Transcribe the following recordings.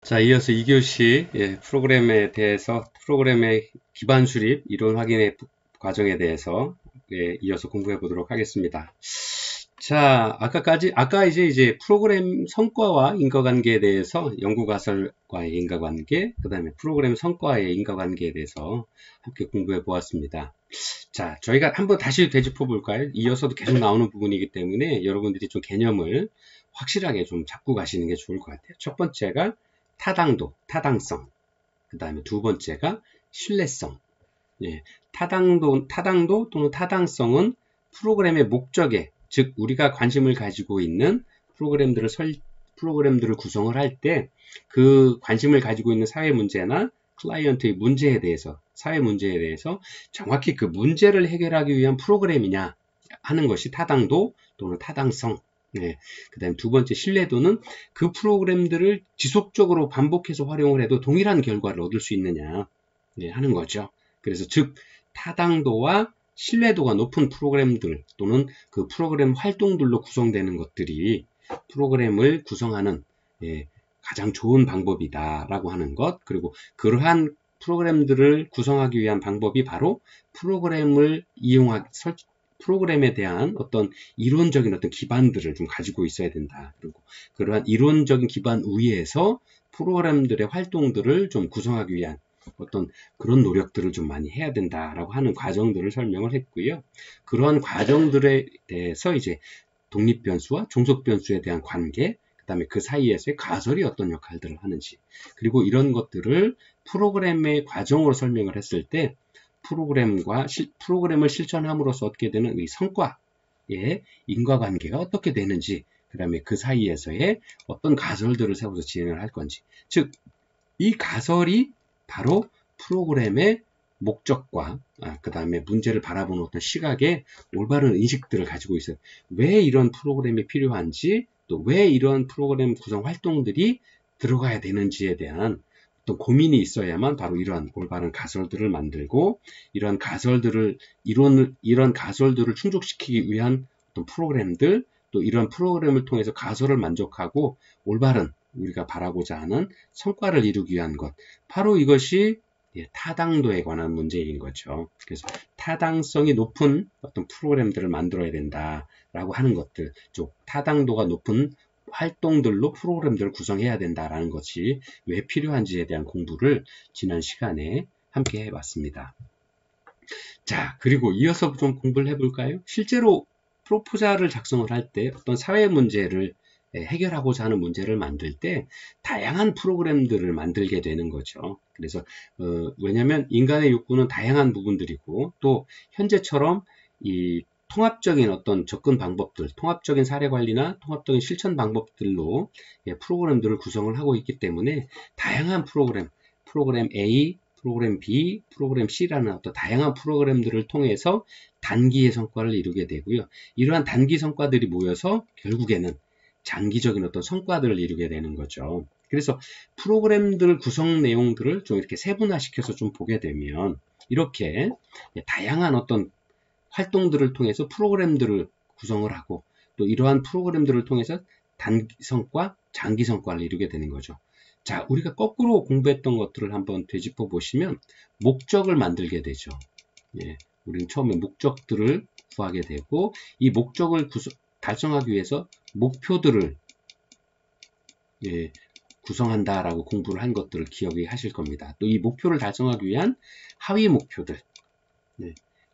자, 이어서 2교시 프로그램에 대해서 프로그램의 기반 수립, 이론 확인의 과정에 대해서 이어서 공부해 보도록 하겠습니다. 자, 아까 이제 프로그램 성과와 인과관계에 대해서 연구가설과의 인과관계, 그 다음에 프로그램 성과의 인과관계에 대해서 함께 공부해 보았습니다. 자, 저희가 한번 다시 되짚어 볼까요? 이어서도 계속 나오는 부분이기 때문에 여러분들이 좀 개념을 확실하게 좀 잡고 가시는 게 좋을 것 같아요. 첫 번째가 타당도, 타당성. 그 다음에 두 번째가 신뢰성. 타당도 또는 타당성은 프로그램의 목적에, 즉 우리가 관심을 가지고 있는 프로그램들을 구성을 할 때 그 관심을 가지고 있는 사회 문제나 클라이언트의 문제에 대해서, 사회 문제에 대해서 정확히 그 문제를 해결하기 위한 프로그램이냐 하는 것이 타당도 또는 타당성. 그 다음에 두 번째 신뢰도는 그 프로그램들을 지속적으로 반복해서 활용을 해도 동일한 결과를 얻을 수 있느냐 하는 거죠. 그래서 즉 타당도와 신뢰도가 높은 프로그램들 또는 그 프로그램 활동들로 구성되는 것들이 프로그램을 구성하는 가장 좋은 방법이다 라고 하는 것, 그리고 그러한 프로그램들을 구성하기 위한 방법이 바로 프로그램에 대한 어떤 이론적인 어떤 기반들을 좀 가지고 있어야 된다. 그리고 그러한 이론적인 기반 위에서 프로그램들의 활동들을 좀 구성하기 위한 어떤 그런 노력들을 좀 많이 해야 된다라고 하는 과정들을 설명을 했고요. 그러한 과정들에 대해서 이제 독립변수와 종속변수에 대한 관계, 그 다음에 그 사이에서의 가설이 어떤 역할들을 하는지, 그리고 이런 것들을 프로그램의 과정으로 설명을 했을 때 프로그램을 실천함으로써 얻게 되는 이 성과의 인과관계가 어떻게 되는지, 그 다음에 그 사이에서의 어떤 가설들을 세워서 진행을 할 건지, 즉 이 가설이 바로 프로그램의 목적과 그 다음에 문제를 바라보는 어떤 시각의 올바른 인식들을 가지고 있어요. 왜 이런 프로그램이 필요한지, 또 왜 이런 프로그램 구성 활동들이 들어가야 되는지에 대한 어떤 고민이 있어야만 바로 이러한 올바른 가설들을 만들고 이런 가설들을 충족시키기 위한 어떤 프로그램들, 또 이런 프로그램을 통해서 가설을 만족하고 올바른 우리가 바라고자 하는 성과를 이루기 위한 것, 바로 이것이 타당도에 관한 문제인 거죠. 그래서 타당성이 높은 어떤 프로그램들을 만들어야 된다라고 하는 것들, 즉 타당도가 높은 활동들로 프로그램들을 구성해야 된다라는 것이 왜 필요한지에 대한 공부를 지난 시간에 함께 해봤습니다. 자, 그리고 이어서 좀 공부를 해볼까요? 실제로 프로포자를 작성을 할 때 어떤 사회 문제를 해결하고자 하는 문제를 만들 때 다양한 프로그램들을 만들게 되는 거죠. 그래서 왜냐하면 인간의 욕구는 다양한 부분들이고, 또 현재처럼 이 통합적인 어떤 접근 방법들, 통합적인 사례 관리나 통합적인 실천 방법들로 프로그램들을 구성을 하고 있기 때문에 다양한 프로그램 A, 프로그램 B, 프로그램 C라는 어떤 다양한 프로그램들을 통해서 단기의 성과를 이루게 되고요. 이러한 단기 성과들이 모여서 결국에는 장기적인 어떤 성과들을 이루게 되는 거죠. 그래서 프로그램들 구성 내용들을 좀 이렇게 세분화시켜서 좀 보게 되면 이렇게 다양한 어떤 활동들을 통해서 프로그램들을 구성을 하고, 또 이러한 프로그램들을 통해서 단기 성과, 장기 성과를 이루게 되는 거죠. 자, 우리가 거꾸로 공부했던 것들을 한번 되짚어 보시면 목적을 만들게 되죠. 우리는 처음에 목적들을 구하게 되고, 이 목적을 달성하기 위해서 목표들을 구성한다라고 공부를 한 것들을 기억이 하실 겁니다. 또 이 목표를 달성하기 위한 하위 목표들,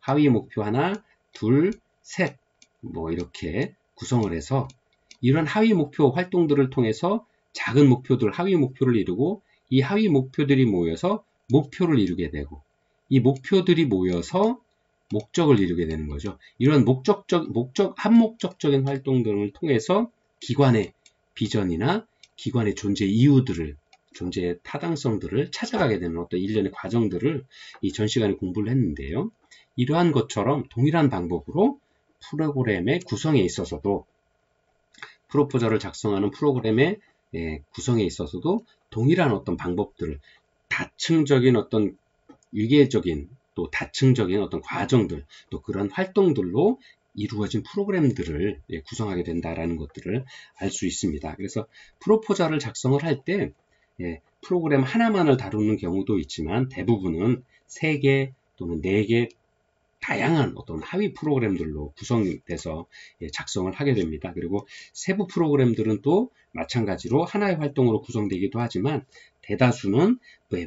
하위 목표 하나, 둘, 셋, 뭐 이렇게 구성을 해서 이런 하위 목표 활동들을 통해서 작은 목표들, 하위 목표를 이루고, 이 하위 목표들이 모여서 목표를 이루게 되고, 이 목표들이 모여서 목적을 이루게 되는 거죠. 이런 한목적적인 활동들을 통해서 기관의 비전이나 기관의 존재 이유들을, 존재의 타당성들을 찾아가게 되는 어떤 일련의 과정들을 이 전 시간에 공부를 했는데요. 이러한 것처럼 동일한 방법으로 프로그램의 구성에 있어서도, 프로포저를 작성하는 프로그램의 구성에 있어서도 동일한 어떤 방법들을 다층적인 어떤 위계적인, 또 다층적인 어떤 과정들, 또 그런 활동들로 이루어진 프로그램들을 구성하게 된다라는 것들을 알 수 있습니다. 그래서 프로포저를 작성을 할 때 프로그램 하나만을 다루는 경우도 있지만 대부분은 3개 또는 4개 다양한 어떤 하위 프로그램들로 구성돼서 작성을 하게 됩니다. 그리고 세부 프로그램들은 또 마찬가지로 하나의 활동으로 구성되기도 하지만 대다수는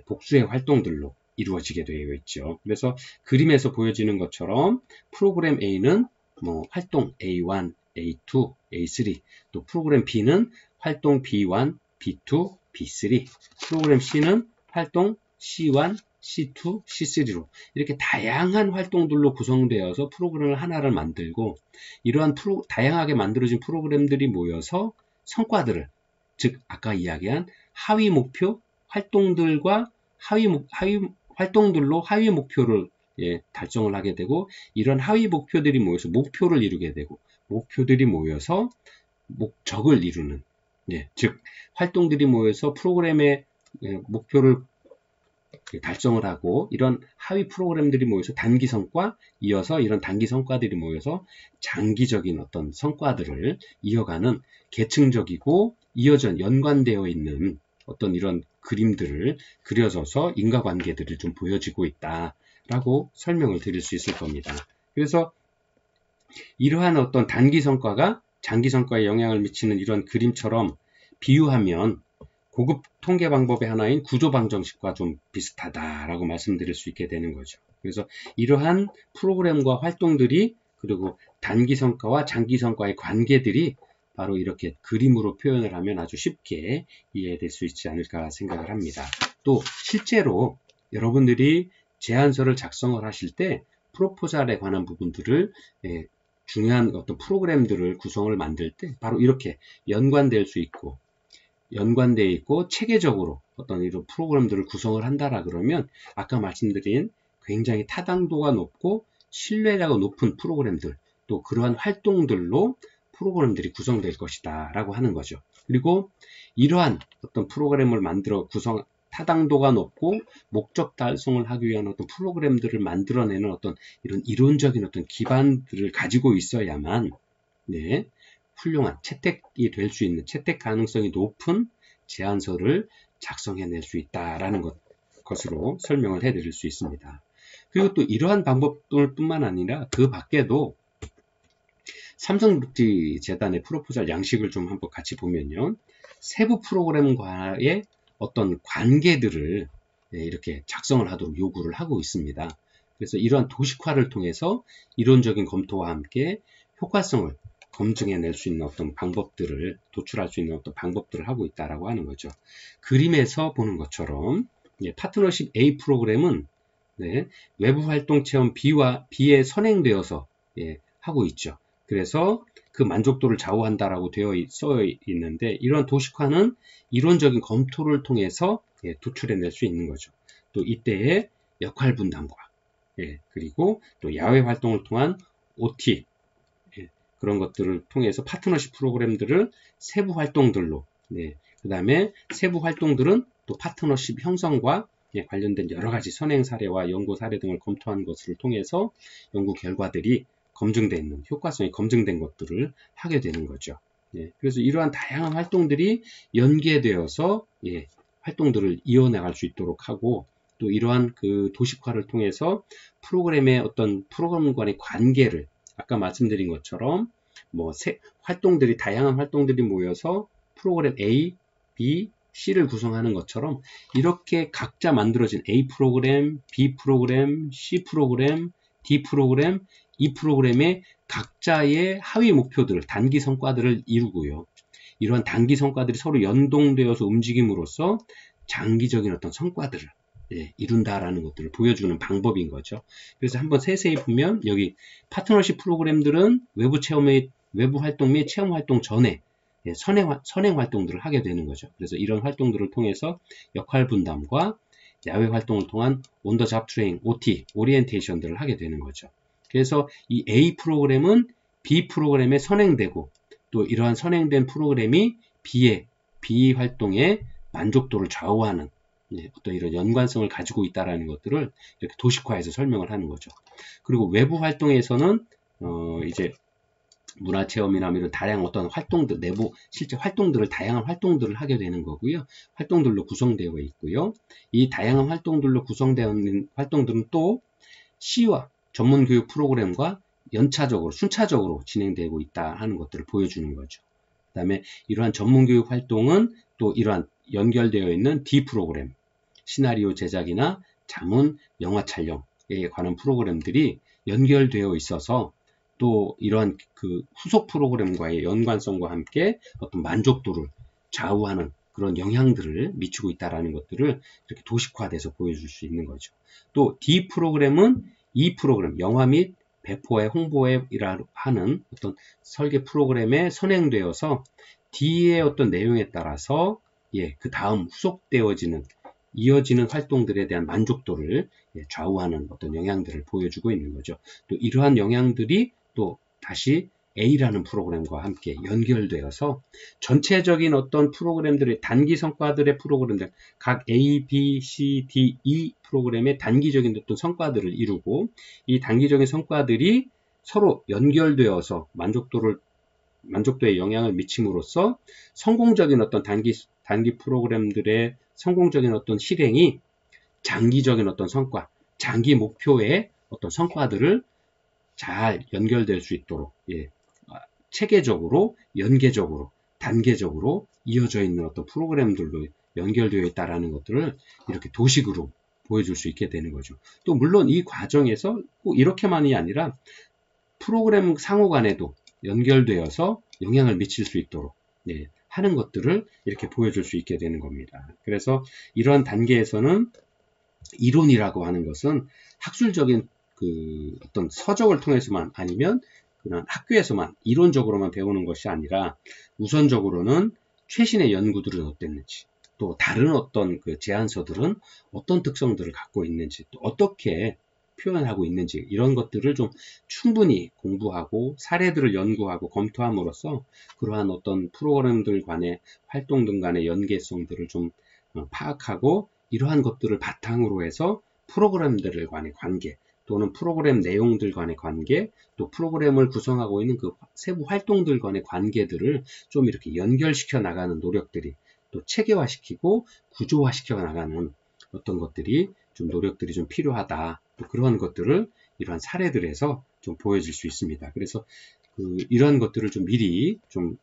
복수의 활동들로 이루어지게 되어 있죠. 그래서 그림에서 보여지는 것처럼 프로그램 A는 활동 A1, A2, A3, 또 프로그램 B는 활동 B1, B2, B3, 프로그램 C는 활동 C1, C2, C3로 이렇게 다양한 활동들로 구성되어서 프로그램을 하나를 만들고 이러한 다양하게 만들어진 프로그램들이 모여서 성과들을, 즉 아까 이야기한 하위 목표 활동들과 하위 활동들로 하위 목표를 달성을 하게 되고 이런 하위 목표들이 모여서 목표를 이루게 되고 목표들이 모여서 목적을 이루는, 즉 활동들이 모여서 프로그램의 목표를 달성을 하고 이런 하위 프로그램들이 모여서 단기 성과, 이어서 이런 단기 성과들이 모여서 장기적인 어떤 성과들을 이어가는 계층적이고 이어져 연관되어 있는 어떤 이런 그림들을 그려져서 인과관계들을 좀 보여지고 있다라고 설명을 드릴 수 있을 겁니다. 그래서 이러한 어떤 단기 성과가 장기 성과에 영향을 미치는 이런 그림처럼 비유하면 고급 통계 방법의 하나인 구조방정식과 좀 비슷하다라고 말씀드릴 수 있게 되는 거죠. 그래서 이러한 프로그램과 활동들이 그리고 단기 성과와 장기 성과의 관계들이 바로 이렇게 그림으로 표현을 하면 아주 쉽게 이해될 수 있지 않을까 생각을 합니다. 또 실제로 여러분들이 제안서를 작성을 하실 때 프로포잘에 관한 부분들을 중요한 어떤 프로그램들을 구성을 만들 때 바로 이렇게 연관되어 있고 체계적으로 어떤 이런 프로그램들을 구성을 한다라 그러면 아까 말씀드린 굉장히 타당도가 높고 신뢰도가 높은 프로그램들, 또 그러한 활동들로 프로그램들이 구성될 것이다 라고 하는 거죠. 그리고 이러한 어떤 프로그램을 만들어 타당도가 높고 목적 달성을 하기 위한 어떤 프로그램들을 만들어내는 어떤 이런 이론적인 어떤 기반들을 가지고 있어야만 훌륭한 채택이 될 수 있는, 채택 가능성이 높은 제안서를 작성해낼 수 있다라는 것으로 설명을 해드릴 수 있습니다. 그리고 또 이러한 방법뿐만 아니라 그 밖에도 삼성복지재단의 프로포잘 양식을 좀 한번 같이 보면요, 세부 프로그램과의 어떤 관계들을 이렇게 작성을 하도록 요구를 하고 있습니다. 그래서 이러한 도식화를 통해서 이론적인 검토와 함께 효과성을 검증해낼 수 있는 어떤 방법들을, 도출할 수 있는 어떤 방법들을 하고 있다라고 하는 거죠. 그림에서 보는 것처럼 파트너십 A 프로그램은 외부 활동 체험 B에 선행되어서 하고 있죠. 그래서 그 만족도를 좌우한다라고 써 있는데 이런 도식화는 이론적인 검토를 통해서 도출해낼 수 있는 거죠. 또 이때의 역할 분담과 그리고 또 야외 활동을 통한 OT 그런 것들을 통해서 파트너십 프로그램들을 세부 활동들로, 그 다음에 세부 활동들은 또 파트너십 형성과 관련된 여러 가지 선행 사례와 연구 사례 등을 검토한 것을 통해서 연구 결과들이 검증된, 효과성이 검증된 것들을 하게 되는 거죠. 그래서 이러한 다양한 활동들이 연계되어서 활동들을 이어나갈 수 있도록 하고, 또 이러한 그 도식화를 통해서 프로그램의 어떤 프로그램 간의 관계를 아까 말씀드린 것처럼 다양한 활동들이 모여서 프로그램 A, B, C를 구성하는 것처럼 이렇게 각자 만들어진 A 프로그램, B 프로그램, C 프로그램, D 프로그램, 이 프로그램의 각자의 하위 목표들, 단기 성과들을 이루고요. 이러한 단기 성과들이 서로 연동되어서 움직임으로써 장기적인 어떤 성과들을 이룬다라는 것들을 보여주는 방법인 거죠. 그래서 한번 세세히 보면 여기 파트너십 프로그램들은 외부 활동 및 체험 활동 전에 선행 활동들을 하게 되는 거죠. 그래서 이런 활동들을 통해서 역할 분담과 야외 활동을 통한 온 더 잡 트레이닝, OT, 오리엔테이션들을 하게 되는 거죠. 그래서 이 A 프로그램은 B 프로그램에 선행되고 또 이러한 선행된 프로그램이 B 활동의 만족도를 좌우하는 어떤 이런 연관성을 가지고 있다라는 것들을 이렇게 도식화해서 설명을 하는 거죠. 그리고 외부 활동에서는 이제 문화체험이나 이런 다양한 어떤 활동들, 내부 실제 활동들을 다양한 활동들을 하게 되는 거고요. 활동들로 구성되어 있고요. 이 다양한 활동들로 구성되어 있는 활동들은 또 C와 전문교육 프로그램과 연차적으로 순차적으로 진행되고 있다 하는 것들을 보여주는 거죠. 그 다음에 이러한 전문교육 활동은 또 이러한 연결되어 있는 D 프로그램, 시나리오 제작이나 자문, 영화 촬영에 관한 프로그램들이 연결되어 있어서 또 이러한 그 후속 프로그램과의 연관성과 함께 어떤 만족도를 좌우하는 그런 영향들을 미치고 있다는 것들을 이렇게 도식화돼서 보여줄 수 있는 거죠. 또 D 프로그램은 E 프로그램, 영화 및 배포회, 홍보회라 하는 어떤 설계 프로그램에 선행되어서 D의 어떤 내용에 따라서 그 다음 후속되어지는 이어지는 활동들에 대한 만족도를 좌우하는 어떤 영향들을 보여주고 있는 거죠. 또 이러한 영향들이 또 다시 A라는 프로그램과 함께 연결되어서 전체적인 어떤 프로그램들의 단기 성과들의 프로그램들, 각 A, B, C, D, E 프로그램의 단기적인 어떤 성과들을 이루고 이 단기적인 성과들이 서로 연결되어서 만족도에 영향을 미침으로써 성공적인 어떤 단기 프로그램들의 성공적인 어떤 실행이 장기적인 어떤 성과, 장기 목표의 어떤 성과들을 잘 연결될 수 있도록 체계적으로, 연계적으로, 단계적으로 이어져 있는 어떤 프로그램들로 연결되어 있다는 것들을 이렇게 도식으로 보여줄 수 있게 되는 거죠. 또 물론 이 과정에서 꼭 이렇게만이 아니라 프로그램 상호 간에도 연결되어서 영향을 미칠 수 있도록 하는 것들을 이렇게 보여줄 수 있게 되는 겁니다. 그래서 이런 단계에서는 이론이라고 하는 것은 학술적인 그 어떤 서적을 통해서만 아니면 그냥 학교에서만 이론적으로만 배우는 것이 아니라 우선적으로는 최신의 연구들은 어땠는지 또 다른 어떤 그 제안서들은 어떤 특성들을 갖고 있는지 또 어떻게 표현하고 있는지 이런 것들을 좀 충분히 공부하고 사례들을 연구하고 검토함으로써 그러한 어떤 프로그램들 간의 활동들 간의 연계성들을 좀 파악하고 이러한 것들을 바탕으로 해서 프로그램들 간의 관계 또는 프로그램 내용들 간의 관계 또 프로그램을 구성하고 있는 그 세부 활동들 간의 관계들을 좀 이렇게 연결시켜 나가는 노력들이 또 체계화시키고 구조화시켜 나가는 어떤 것들이 좀 노력들이 좀 필요하다. 또 그러한 것들을 이러한 사례들에서 좀 보여질 수 있습니다. 그래서 이러한 것들을 좀 미리 좀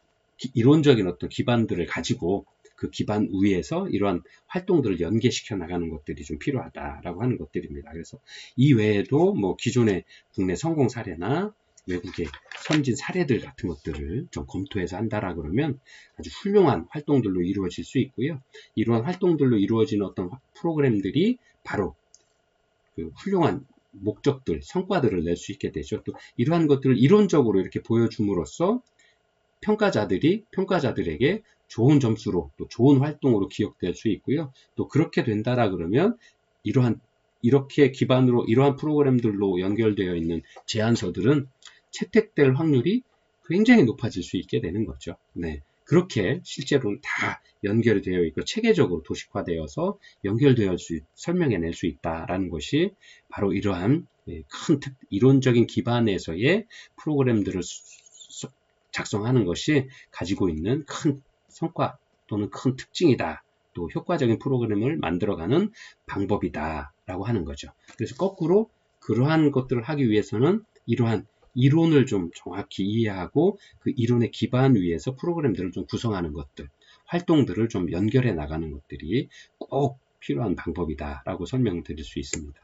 이론적인 어떤 기반들을 가지고 그 기반 위에서 이러한 활동들을 연계시켜 나가는 것들이 좀 필요하다라고 하는 것들입니다. 그래서 이 외에도 뭐 기존의 국내 성공 사례나 외국의 선진 사례들 같은 것들을 좀 검토해서 한다라 그러면 아주 훌륭한 활동들로 이루어질 수 있고요. 이러한 활동들로 이루어지는 어떤 프로그램들이 바로 그 훌륭한 목적들, 성과들을 낼 수 있게 되죠. 또 이러한 것들을 이론적으로 이렇게 보여줌으로써 평가자들에게 좋은 점수로 또 좋은 활동으로 기억될 수 있고요. 또 그렇게 된다라 그러면 이렇게 기반으로 이러한 프로그램들로 연결되어 있는 제안서들은 채택될 확률이 굉장히 높아질 수 있게 되는 거죠. 그렇게 실제로는 다 연결되어 있고 체계적으로 도식화되어서 설명해낼 수 있다라는 것이 바로 이러한 큰 이론적인 기반에서의 프로그램들을 작성하는 것이 가지고 있는 큰 성과 또는 큰 특징이다. 또 효과적인 프로그램을 만들어가는 방법이다 라고 하는 거죠. 그래서 거꾸로 그러한 것들을 하기 위해서는 이러한 이론을 좀 정확히 이해하고 그 이론의 기반 위에서 프로그램들을 좀 구성하는 것들, 활동들을 좀 연결해 나가는 것들이 꼭 필요한 방법이다 라고 설명드릴 수 있습니다.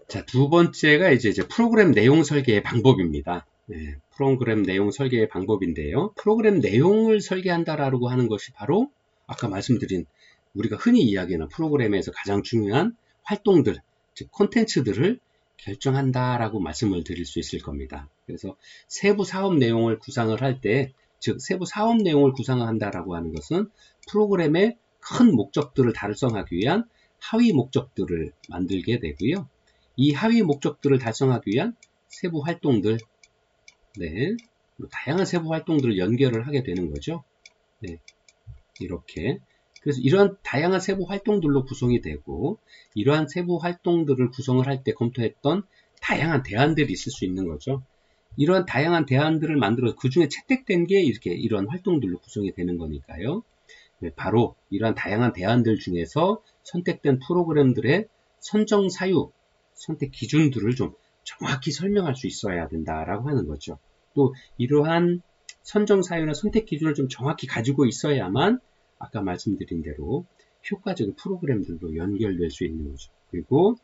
자, 두 번째가 이제 프로그램 내용 설계의 방법입니다. 프로그램 내용 설계의 방법인데요. 프로그램 내용을 설계한다라고 하는 것이 바로 아까 말씀드린 우리가 흔히 이야기하는 프로그램에서 가장 중요한 활동들, 즉 콘텐츠들을 결정한다라고 말씀을 드릴 수 있을 겁니다. 그래서 세부 사업 내용을 구상을 할 때, 즉 세부 사업 내용을 구상한다라고 하는 것은 프로그램의 큰 목적들을 달성하기 위한 하위 목적들을 만들게 되고요. 이 하위 목적들을 달성하기 위한 세부 활동들, 다양한 세부 활동들을 연결을 하게 되는 거죠. 이렇게. 그래서 이러한 다양한 세부 활동들로 구성이 되고, 이러한 세부 활동들을 구성을 할 때 검토했던 다양한 대안들이 있을 수 있는 거죠. 이런 다양한 대안들을 만들어서 그 중에 채택된 게 이렇게 이런 활동들로 구성이 되는 거니까요. 네, 바로 이러한 다양한 대안들 중에서 선택된 프로그램들의 선정 사유, 선택 기준들을 좀 정확히 설명할 수 있어야 된다라고 하는 거죠. 또 이러한 선정 사유나 선택 기준을 좀 정확히 가지고 있어야만 아까 말씀드린 대로 효과적인 프로그램들로 연결될 수 있는 거죠. 그리고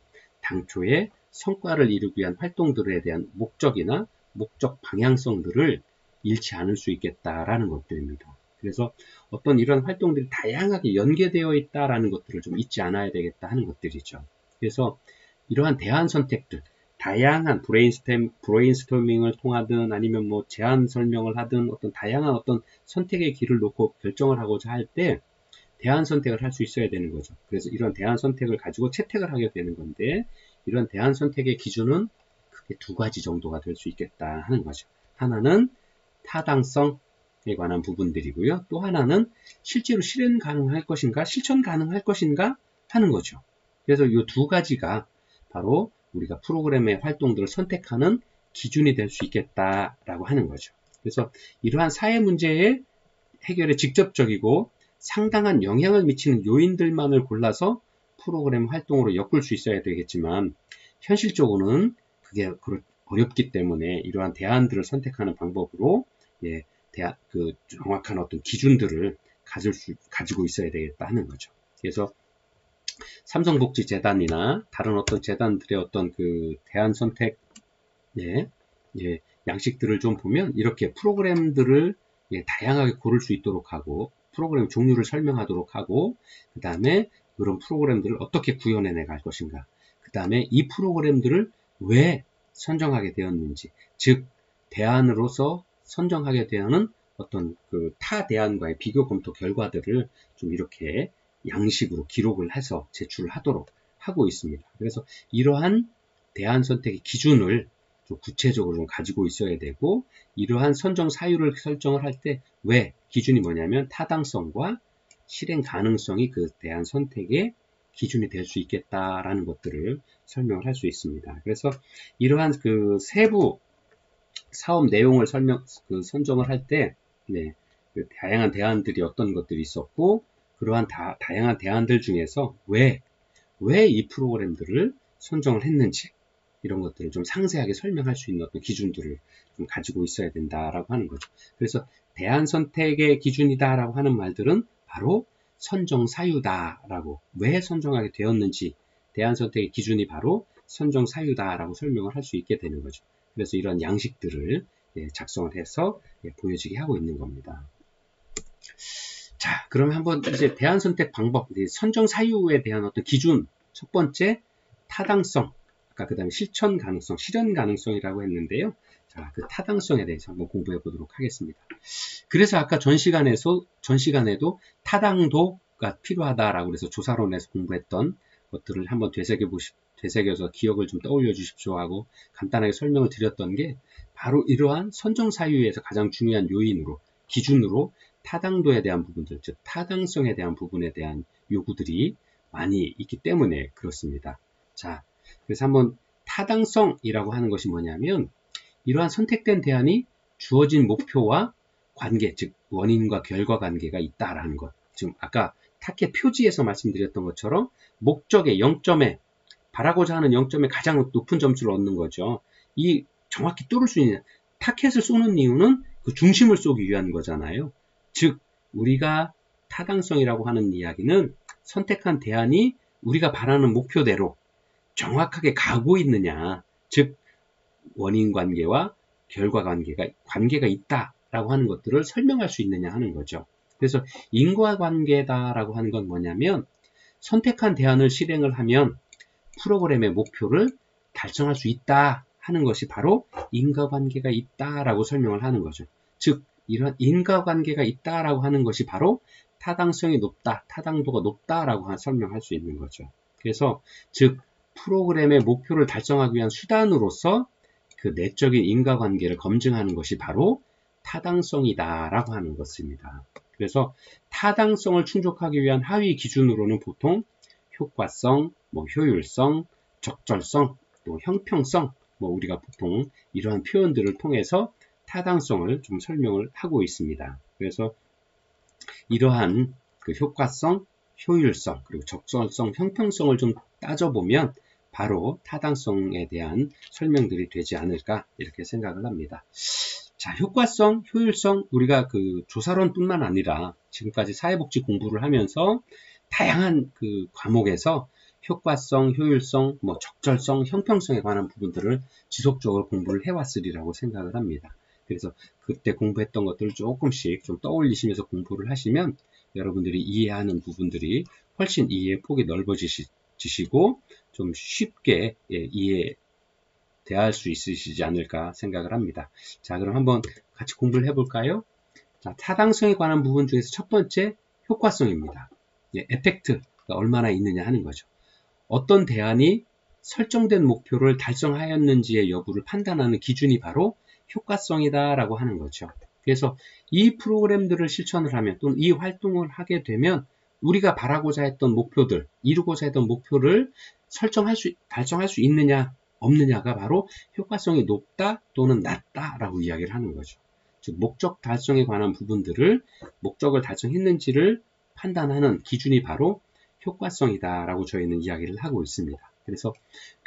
당초에 성과를 이루기 위한 활동들에 대한 목적이나 목적 방향성들을 잃지 않을 수 있겠다라는 것들입니다. 그래서 어떤 이런 활동들이 다양하게 연계되어 있다라는 것들을 좀 잊지 않아야 되겠다 하는 것들이죠. 그래서 이러한 대안 선택들, 다양한 브레인스토밍을 통하든 아니면 뭐 제안 설명을 하든 어떤 다양한 어떤 선택의 길을 놓고 결정을 하고자 할 때 대안 선택을 할 수 있어야 되는 거죠. 그래서 이런 대안 선택을 가지고 채택을 하게 되는 건데 이런 대안 선택의 기준은 크게 두 가지 정도가 될 수 있겠다 하는 거죠. 하나는 타당성에 관한 부분들이고요. 또 하나는 실제로 실행 가능할 것인가, 실천 가능할 것인가 하는 거죠. 그래서 이 두 가지가 바로 우리가 프로그램의 활동들을 선택하는 기준이 될 수 있겠다라고 하는 거죠. 그래서 이러한 사회 문제의 해결에 직접적이고 상당한 영향을 미치는 요인들만을 골라서 프로그램 활동으로 엮을 수 있어야 되겠지만 현실적으로는 그게 어렵기 때문에 이러한 대안들을 선택하는 방법으로 정확한 어떤 기준들을 가지고 있어야 되겠다 하는 거죠. 그래서 삼성복지재단이나 다른 어떤 재단들의 어떤 그 대안 선택 양식들을 좀 보면 이렇게 프로그램들을 다양하게 고를 수 있도록 하고 프로그램 종류를 설명하도록 하고 그 다음에 그런 프로그램들을 어떻게 구현해 나갈 것인가 그 다음에 이 프로그램들을 왜 선정하게 되었는지 즉 대안으로서 선정하게 되는 어떤 그 타 대안과의 비교 검토 결과들을 좀 이렇게 양식으로 기록을 해서 제출하도록 하고 있습니다. 그래서 이러한 대안 선택의 기준을 좀 구체적으로 좀 가지고 있어야 되고 이러한 선정 사유를 설정을 할 때 왜 기준이 뭐냐면 타당성과 실행 가능성이 그 대안 선택의 기준이 될 수 있겠다라는 것들을 설명을 할 수 있습니다. 그래서 이러한 그 세부 사업 내용을 선정을 할 때 그 다양한 대안들이 어떤 것들이 있었고 그러한 다양한 대안들 중에서 왜 이 프로그램들을 선정을 했는지 이런 것들을 좀 상세하게 설명할 수 있는 어떤 기준들을 좀 가지고 있어야 된다라고 하는 거죠. 그래서 대안 선택의 기준이다라고 하는 말들은 바로 선정 사유다라고 왜 선정하게 되었는지 대안 선택의 기준이 바로 선정 사유다라고 설명을 할 수 있게 되는 거죠. 그래서 이런 양식들을 작성을 해서 보여지게 하고 있는 겁니다. 자, 그러면 한번 이제 대안 선택 방법, 선정 사유에 대한 어떤 기준, 첫 번째 타당성, 아까 그 다음에 실천 가능성, 실현 가능성이라고 했는데요. 자, 그 타당성에 대해서 한번 공부해 보도록 하겠습니다. 그래서 아까 전 시간에도 타당도가 필요하다라고 그래서 조사론에서 공부했던 것들을 한번 되새겨서 기억을 좀 떠올려 주십시오 하고 간단하게 설명을 드렸던 게 바로 이러한 선정 사유에서 가장 중요한 요인으로, 기준으로 타당도에 대한 부분들, 즉 타당성에 대한 부분에 대한 요구들이 많이 있기 때문에 그렇습니다. 자, 그래서 한번 타당성이라고 하는 것이 뭐냐면 이러한 선택된 대안이 주어진 목표와 관계, 즉 원인과 결과 관계가 있다라는 것. 지금 아까 타켓 표지에서 말씀드렸던 것처럼 목적의 0점에 바라고자 하는 0점에 가장 높은 점수를 얻는 거죠. 이 정확히 뚫을 수 있는 타켓을 쏘는 이유는 그 중심을 쏘기 위한 거잖아요. 즉 우리가 타당성이라고 하는 이야기는 선택한 대안이 우리가 바라는 목표대로 정확하게 가고 있느냐, 즉 원인 관계와 결과 관계가 있다라고 하는 것들을 설명할 수 있느냐 하는 거죠. 그래서 인과관계다라고 하는 건 뭐냐면 선택한 대안을 실행을 하면 프로그램의 목표를 달성할 수 있다 하는 것이 바로 인과관계가 있다라고 설명을 하는 거죠. 즉 이런 인과관계가 있다라고 하는 것이 바로 타당성이 높다, 타당도가 높다라고 설명할 수 있는 거죠. 그래서 즉 프로그램의 목표를 달성하기 위한 수단으로서 그 내적인 인과관계를 검증하는 것이 바로 타당성이다라고 하는 것입니다. 그래서 타당성을 충족하기 위한 하위 기준으로는 보통 효과성, 효율성, 적절성, 또 형평성 뭐 우리가 보통 이러한 표현들을 통해서 타당성을 좀 설명을 하고 있습니다. 그래서 이러한 그 효과성, 효율성, 그리고 적절성, 형평성을 좀 따져보면 바로 타당성에 대한 설명들이 되지 않을까 이렇게 생각을 합니다. 자, 효과성, 효율성, 우리가 그 조사론뿐만 아니라 지금까지 사회복지 공부를 하면서 다양한 그 과목에서 효과성, 효율성, 뭐 적절성, 형평성에 관한 부분들을 지속적으로 공부를 해왔으리라고 생각을 합니다. 그래서 그때 공부했던 것들을 조금씩 좀 떠올리시면서 공부를 하시면 여러분들이 이해하는 부분들이 훨씬 이해의 폭이 넓어지시고 좀 쉽게 이해대할 수 있으시지 않을까 생각을 합니다. 자, 그럼 한번 같이 공부를 해볼까요? 자, 타당성에 관한 부분 중에서 첫 번째 효과성입니다. 에펙트가 얼마나 있느냐 하는 거죠. 어떤 대안이 설정된 목표를 달성하였는지의 여부를 판단하는 기준이 바로 효과성이다 라고 하는 거죠. 그래서 이 프로그램들을 실천을 하면 또는 이 활동을 하게 되면 우리가 바라고자 했던 목표들, 이루고자 했던 목표를 달성할 수 있느냐 없느냐가 바로 효과성이 높다 또는 낮다 라고 이야기를 하는 거죠. 즉 목적 달성에 관한 부분들을 목적을 달성했는지를 판단하는 기준이 바로 효과성이다 라고 저희는 이야기를 하고 있습니다. 그래서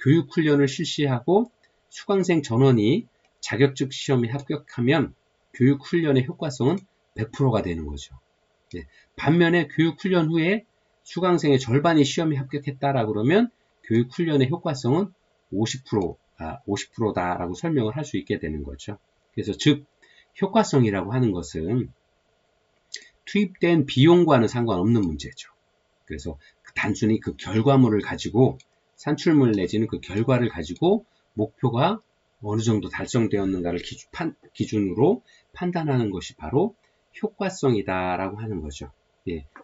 교육훈련을 실시하고 수강생 전원이 자격증 시험에 합격하면 교육훈련의 효과성은 100%가 되는 거죠. 반면에 교육훈련 후에 수강생의 절반이 시험에 합격했다라 그러면 교육훈련의 효과성은 50%다라고 설명을 할 수 있게 되는 거죠. 그래서 즉 효과성이라고 하는 것은 투입된 비용과는 상관없는 문제죠. 그래서 단순히 그 결과물을 가지고 산출물 내지는 그 결과를 가지고 목표가 어느 정도 달성되었는가를 기준으로 판단하는 것이 바로 효과성이다라고 하는 거죠.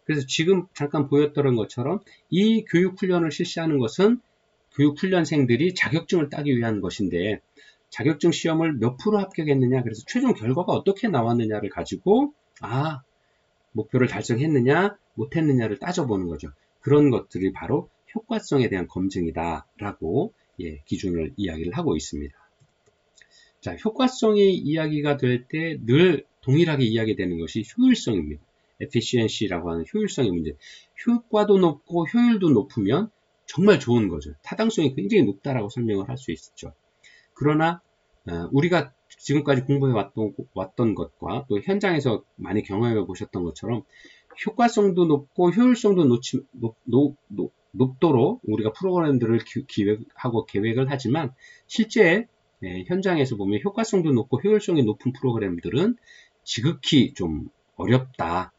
그래서 지금 잠깐 보였던 것처럼 이 교육훈련을 실시하는 것은 교육훈련생들이 자격증을 따기 위한 것인데 자격증 시험을 몇 프로 합격했느냐, 그래서 최종 결과가 어떻게 나왔느냐를 가지고 목표를 달성했느냐 못했느냐를 따져보는 거죠. 그런 것들이 바로 효과성에 대한 검증이다라고 기준을 이야기를 하고 있습니다. 자, 효과성이 이야기가 될 때 늘 동일하게 이야기되는 것이 효율성입니다. efficiency라고 하는 효율성의 문제. 효과도 높고 효율도 높으면 정말 좋은 거죠. 타당성이 굉장히 높다라고 설명을 할 수 있죠. 그러나 우리가 지금까지 공부해 왔던 것과 또 현장에서 많이 경험해 보셨던 것처럼 효과성도 높고 효율성도 높도록 우리가 프로그램들을 기획하고 계획을 하지만 실제 현장에서 보면 효과성도 높고 효율성이 높은 프로그램들은 지극히 좀 어렵다,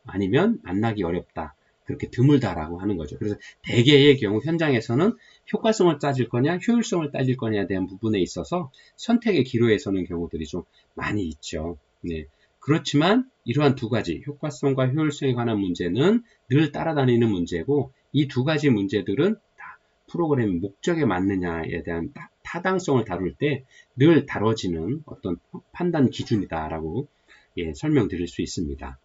아니면 만나기 어렵다, 그렇게 드물다라고 하는 거죠. 그래서 대개의 경우 현장에서는 효과성을 따질 거냐 효율성을 따질 거냐에 대한 부분에 있어서 선택의 기로에 서는 경우들이 좀 많이 있죠. 그렇지만 이러한 두 가지 효과성과 효율성에 관한 문제는 늘 따라다니는 문제고, 이 두 가지 문제들은 다 프로그램 목적에 맞느냐에 대한 타당성을 다룰 때 늘 다뤄지는 어떤 판단 기준이다라고 설명드릴 수 있습니다.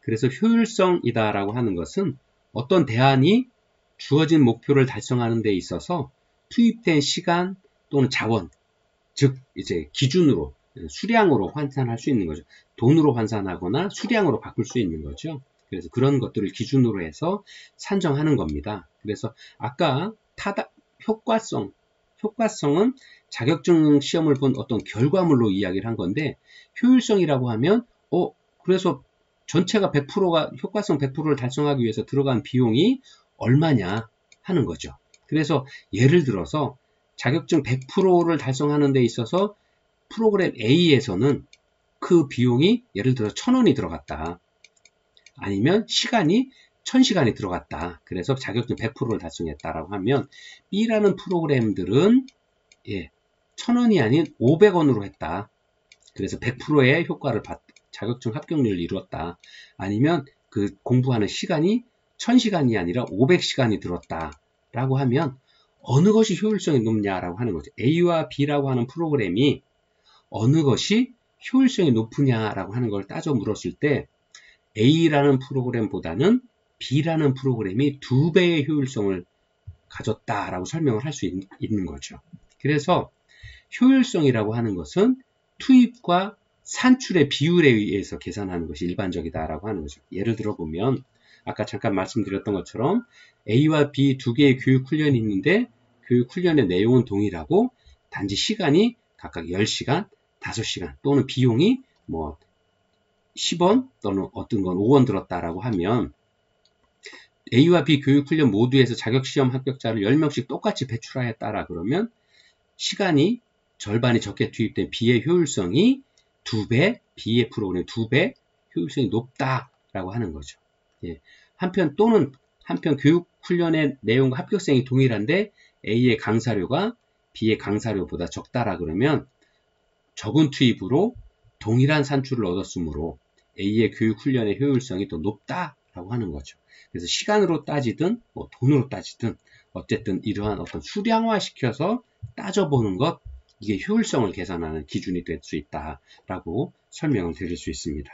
그래서 효율성이다라고 하는 것은 어떤 대안이 주어진 목표를 달성하는 데 있어서 투입된 시간 또는 자원, 즉 이제 기준으로 수량으로 환산할 수 있는 거죠. 돈으로 환산하거나 수량으로 바꿀 수 있는 거죠. 그래서 그런 것들을 기준으로 해서 산정하는 겁니다. 그래서 아까 효과성은 자격증 시험을 본 어떤 결과물로 이야기를 한 건데, 효율성이라고 하면 그래서 전체가 100%가 효과성 100%를 달성하기 위해서 들어간 비용이 얼마냐 하는 거죠. 그래서 예를 들어서 자격증 100%를 달성하는 데 있어서 프로그램 A에서는 그 비용이 예를 들어 1,000원이 들어갔다, 아니면 시간이 1,000시간이 들어갔다, 그래서 자격증 100%를 달성했다라고 하면 B라는 프로그램들은 1,000원이 아닌 500원으로 했다, 그래서 100%의 효과를 자격증 합격률을 이루었다, 아니면 그 공부하는 시간이 1,000시간이 아니라 500시간이 들었다 라고 하면 어느 것이 효율성이 높냐라고 하는 거죠. A와 B라고 하는 프로그램이 어느 것이 효율성이 높으냐라고 하는 걸 따져 물었을 때 A라는 프로그램보다는 B라는 프로그램이 2배의 효율성을 가졌다라고 설명을 할 수 있는 거죠. 그래서 효율성이라고 하는 것은 투입과 산출의 비율에 의해서 계산하는 것이 일반적이다라고 하는 거죠. 예를 들어 보면 아까 잠깐 말씀드렸던 것처럼 A와 B 두 개의 교육 훈련이 있는데 교육 훈련의 내용은 동일하고 단지 시간이 각각 10시간, 5시간 또는 비용이 뭐 10원 또는 어떤 건 5원 들었다라고 하면 A와 B 교육훈련 모두에서 자격시험 합격자를 10명씩 똑같이 배출하였다라 그러면 시간이 절반이 적게 투입된 B의 효율성이 2배, B의 프로그램 2배 효율성이 높다라고 하는 거죠. 예. 한편 교육훈련의 내용과 합격생이 동일한데 A의 강사료가 B의 강사료보다 적다라 그러면 적은 투입으로 동일한 산출을 얻었으므로 A의 교육훈련의 효율성이 더 높다라고 하는 거죠. 그래서 시간으로 따지든 뭐 돈으로 따지든 어쨌든 이러한 어떤 수량화시켜서 따져보는 것, 이게 효율성을 계산하는 기준이 될 수 있다라고 설명을 드릴 수 있습니다.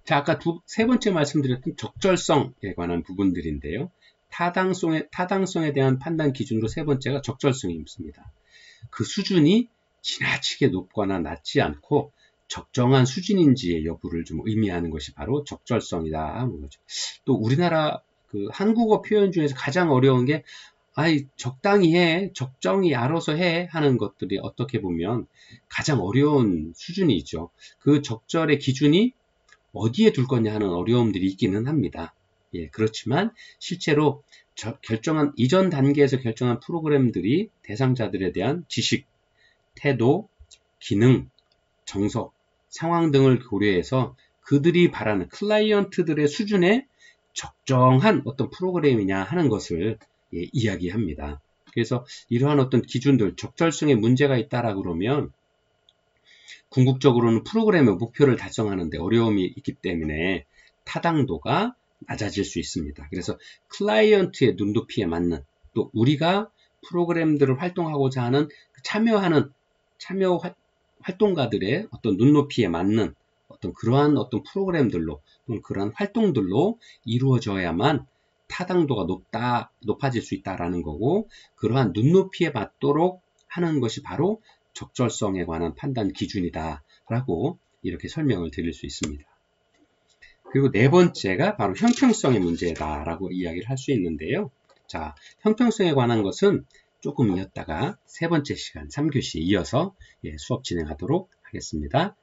자, 아까 세 번째 말씀드렸던 적절성에 관한 부분들인데요. 타당성에 대한 판단 기준으로 세 번째가 적절성입니다. 그 수준이 지나치게 높거나 낮지 않고 적정한 수준인지의 여부를 좀 의미하는 것이 바로 적절성이다 하는 거죠. 또 우리나라 그 한국어 표현 중에서 가장 어려운 게 적당히 해, 적정히 알아서 해 하는 것들이 어떻게 보면 가장 어려운 수준이죠. 그 적절의 기준이 어디에 둘 거냐 하는 어려움들이 있기는 합니다. 예, 그렇지만 실제로 이전 단계에서 결정한 프로그램들이 대상자들에 대한 지식, 태도, 기능, 정석, 상황 등을 고려해서 그들이 바라는 클라이언트들의 수준에 적정한 어떤 프로그램이냐 하는 것을 이야기합니다. 그래서 이러한 어떤 기준들, 적절성에 문제가 있다라고 그러면 궁극적으로는 프로그램의 목표를 달성하는 데 어려움이 있기 때문에 타당도가 낮아질 수 있습니다. 그래서 클라이언트의 눈높이에 맞는 또 우리가 프로그램들을 활동하고자 하는 참여 활동가들의 어떤 눈높이에 맞는 어떤 그러한 어떤 프로그램들로 또는 그러한 활동들로 이루어져야만 타당도가 높아질 수 있다라는 거고, 그러한 눈높이에 맞도록 하는 것이 바로 적절성에 관한 판단 기준이다라고 이렇게 설명을 드릴 수 있습니다. 그리고 네 번째가 바로 형평성의 문제다라고 이야기를 할 수 있는데요. 자, 형평성에 관한 것은 조금 이었다가 세 번째 시간 3교시에 이어서 수업 진행하도록 하겠습니다.